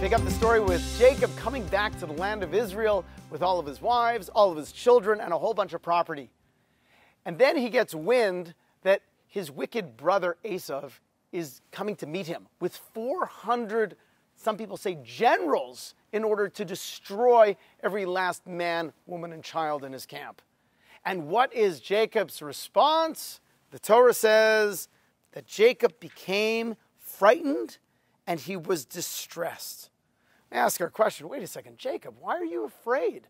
Pick up the story with Jacob coming back to the land of Israel with all of his wives, all of his children, and a whole bunch of property. And then he gets wind that his wicked brother Esau is coming to meet him with 400, some people say generals, in order to destroy every last man, woman, and child in his camp. And what is Jacob's response? The Torah says that Jacob became frightened and he was distressed. I ask her a question. Wait a second, Jacob, why are you afraid?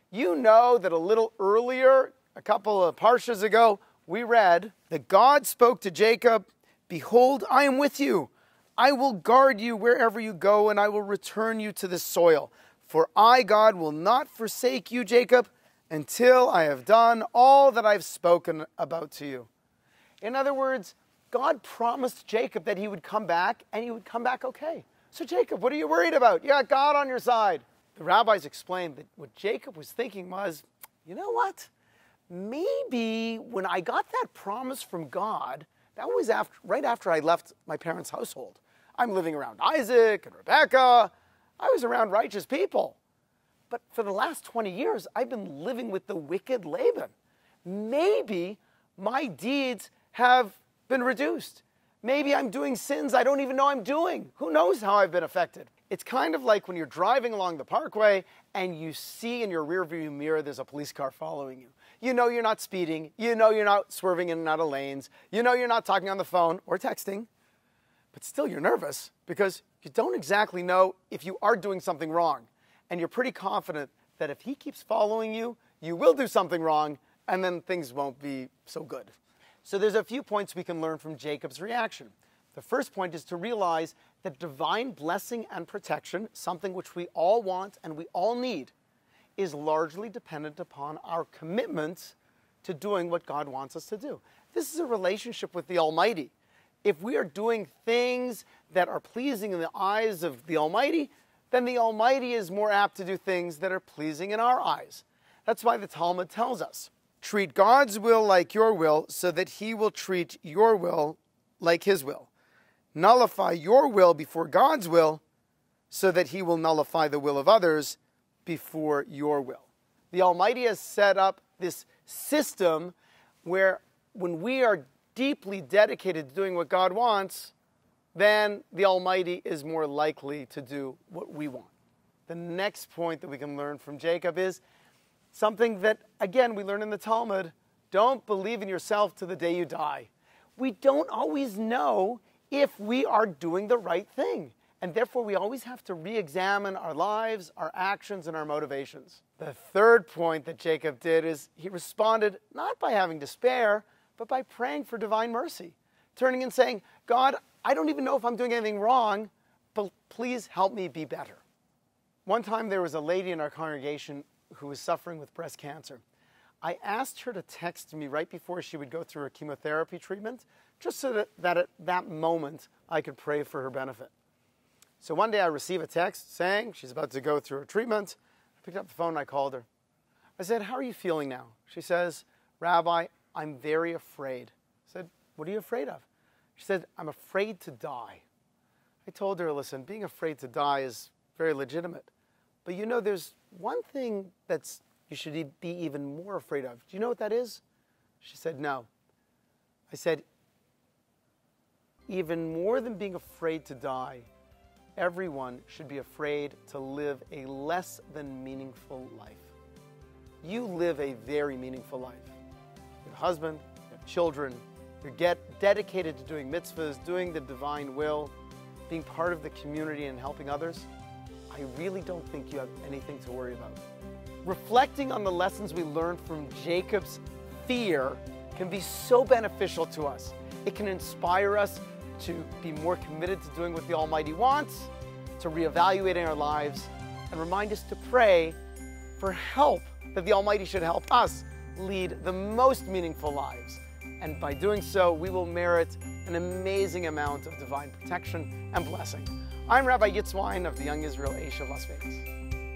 You know that a little earlier, a couple of parshas ago, we read that God spoke to Jacob, "Behold, I am with you. I will guard you wherever you go, and I will return you to this soil. For I, God, will not forsake you, Jacob, until I have done all that I've spoken about to you." In other words, God promised Jacob that he would come back, and he would come back okay. So Jacob, what are you worried about? You got God on your side. The rabbis explained that what Jacob was thinking was, you know what? Maybe when I got that promise from God, that was right after I left my parents' household. I'm living around Isaac and Rebekah. I was around righteous people. But for the last 20 years, I've been living with the wicked Laban. Maybe my deeds have been reduced. Maybe I'm doing sins I don't even know I'm doing. Who knows how I've been affected? It's kind of like when you're driving along the parkway and you see in your rearview mirror there's a police car following you. You know you're not speeding. You know you're not swerving in and out of lanes. You know you're not talking on the phone or texting. But still you're nervous because you don't exactly know if you are doing something wrong. And you're pretty confident that if he keeps following you, you will do something wrong and then things won't be so good. So there's a few points we can learn from Jacob's reaction. The first point is to realize that divine blessing and protection, something which we all want and we all need, is largely dependent upon our commitment to doing what God wants us to do. This is a relationship with the Almighty. If we are doing things that are pleasing in the eyes of the Almighty, then the Almighty is more apt to do things that are pleasing in our eyes. That's why the Talmud tells us, treat God's will like your will so that he will treat your will like his will. Nullify your will before God's will so that he will nullify the will of others before your will. The Almighty has set up this system where when we are deeply dedicated to doing what God wants, then the Almighty is more likely to do what we want. The next point that we can learn from Jacob is something that, again, we learn in the Talmud. Don't believe in yourself to the day you die. We don't always know if we are doing the right thing. And therefore, we always have to re-examine our lives, our actions, and our motivations. The third point that Jacob did is he responded not by having despair, but by praying for divine mercy. Turning and saying, God, I don't even know if I'm doing anything wrong, but please help me be better. One time there was a lady in our congregation who was suffering with breast cancer. I asked her to text me right before she would go through her chemotherapy treatment, just so that at that moment I could pray for her benefit. So one day I received a text saying she's about to go through her treatment. I picked up the phone and I called her. I said, how are you feeling now? She says, Rabbi, I'm very afraid. I said, what are you afraid of? She said, I'm afraid to die. I told her, listen, being afraid to die is very legitimate. But you know, there's one thing that's you should be even more afraid of. Do you know what that is? She said, no. I said, even more than being afraid to die, everyone should be afraid to live a less than meaningful life. You live a very meaningful life. You have a husband, you have children, you're dedicated to doing mitzvahs, doing the divine will, being part of the community and helping others. I really don't think you have anything to worry about. Reflecting on the lessons we learned from Jacob's fear can be so beneficial to us. It can inspire us to be more committed to doing what the Almighty wants, to reevaluating our lives, and remind us to pray for help, that the Almighty should help us lead the most meaningful lives. And by doing so, we will merit an amazing amount of divine protection and blessing. I'm Rabbi Wyne of the Young Israel Aish of Las Vegas.